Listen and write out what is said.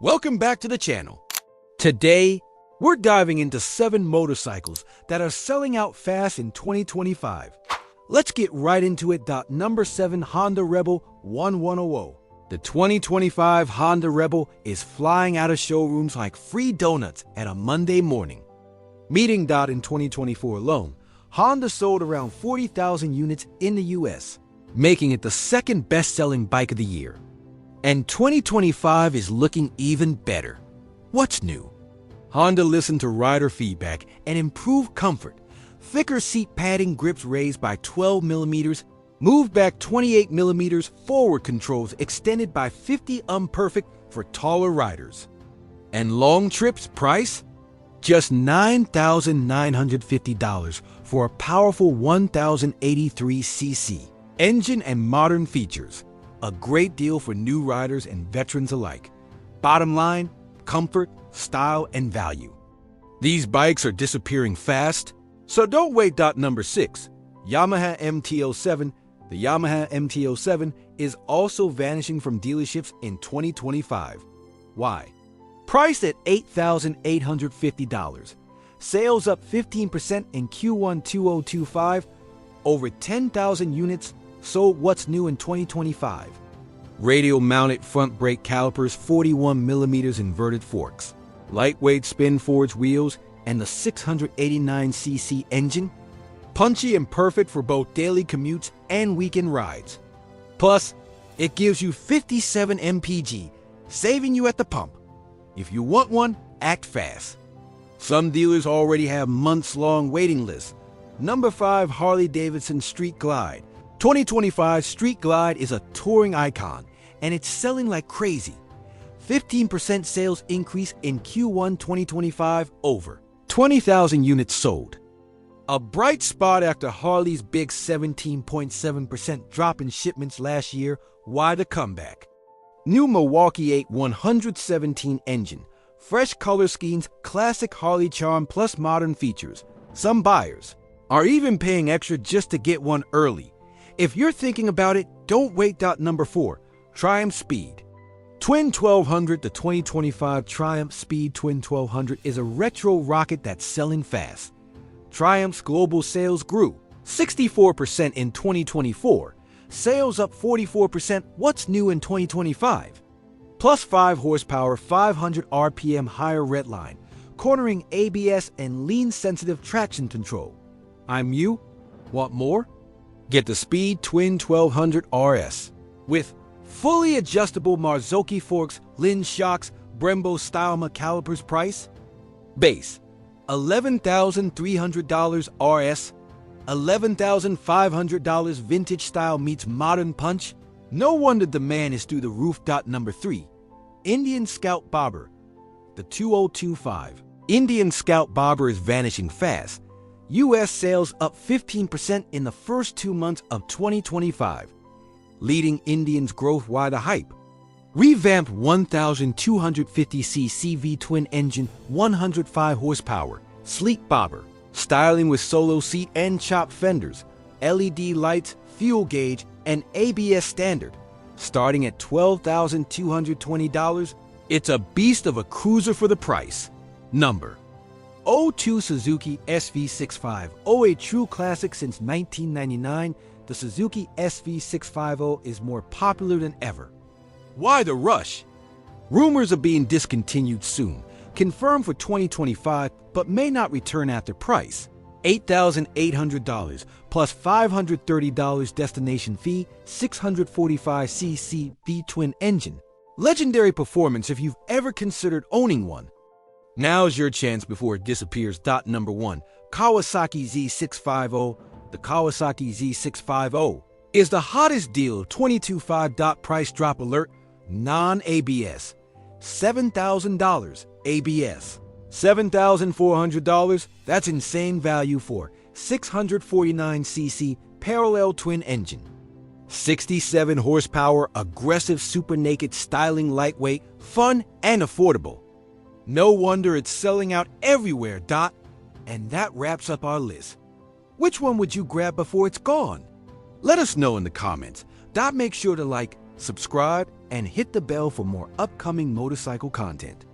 Welcome back to the channel. Today, we're diving into 7 motorcycles that are selling out fast in 2025. Let's get right into it. Number 7, Honda Rebel 1100. The 2025 Honda Rebel is flying out of showrooms like free donuts at a Monday morning. Meeting in 2024 alone, Honda sold around 40,000 units in the US, making it the second best-selling bike of the year. And 2025 is looking even better. What's new? Honda listened to rider feedback and improved comfort. Thicker seat padding, grips raised by 12 millimeters, moved back 28 millimeters, forward controls extended by 50 perfect for taller riders. And long trips price? Just $9,950 for a powerful 1083cc engine and modern features. A great deal for new riders and veterans alike. Bottom line, comfort, style, and value. These bikes are disappearing fast, so don't wait. Number 6, Yamaha MT-07. The Yamaha MT-07 is also vanishing from dealerships in 2025. Why? Priced at $8,850. Sales up 15% in Q1 2025. Over 10,000 units sold. What's new in 2025? Radial-mounted front brake calipers, 41 millimeters inverted forks, lightweight spin forged wheels, and the 689cc engine. Punchy and perfect for both daily commutes and weekend rides. Plus, it gives you 57 mpg, saving you at the pump. If you want one, act fast. Some dealers already have months-long waiting lists. Number 5, Harley-Davidson Street Glide. 2025 Street Glide is a touring icon, and it's selling like crazy. 15% sales increase in Q1 2025, over 20,000 units sold. A bright spot after Harley's big 17.7% drop in shipments last year. Why the comeback? New Milwaukee 8 117 engine, fresh color schemes, classic Harley charm plus modern features. Some buyers are even paying extra just to get one early. If you're thinking about it, don't wait. Number 4, Triumph Speed. Twin 1200. The 2025 Triumph Speed Twin 1200 is a retro rocket that's selling fast. Triumph's global sales grew 64% in 2024. Sales up 44%. What's new in 2025? Plus 5 horsepower, 500 RPM higher redline, cornering ABS and lean-sensitive traction control. I'm you. Want more? Get the Speed Twin 1200 RS with fully adjustable Marzocchi forks, Lynn shocks, Brembo style calipers. Price? Base $11,300 RS, $11,500 vintage style meets modern punch. No wonder demand is through the roof. Number 3, Indian Scout Bobber. The 2025 Indian Scout Bobber is vanishing fast. US sales up 15% in the first 2 months of 2025. Leading Indian's growth. Why the hype? Revamped 1,250cc V-twin engine, 105 horsepower, sleek bobber, styling with solo seat and chopped fenders, LED lights, fuel gauge, and ABS standard. Starting at $12,220, it's a beast of a cruiser for the price. Number 02, Suzuki SV650. A true classic since 1999, the Suzuki SV650 is more popular than ever. Why the rush? Rumors of being discontinued soon. Confirmed for 2025, but may not return after price. $8,800 plus $530 destination fee, 645cc V-twin engine. Legendary performance if you've ever considered owning one. Now's your chance before it disappears. Number 1, Kawasaki Z650. The Kawasaki Z650 is the hottest deal. 22.5. Price drop alert. Non-ABS, $7,000. ABS, $7,400. That's insane value for 649cc parallel twin engine. 67 horsepower, aggressive super naked styling, lightweight, fun, and affordable. No wonder it's selling out everywhere. And that wraps up our list. Which one would you grab before it's gone? Let us know in the comments. Make sure to like, subscribe, and hit the bell for more upcoming motorcycle content.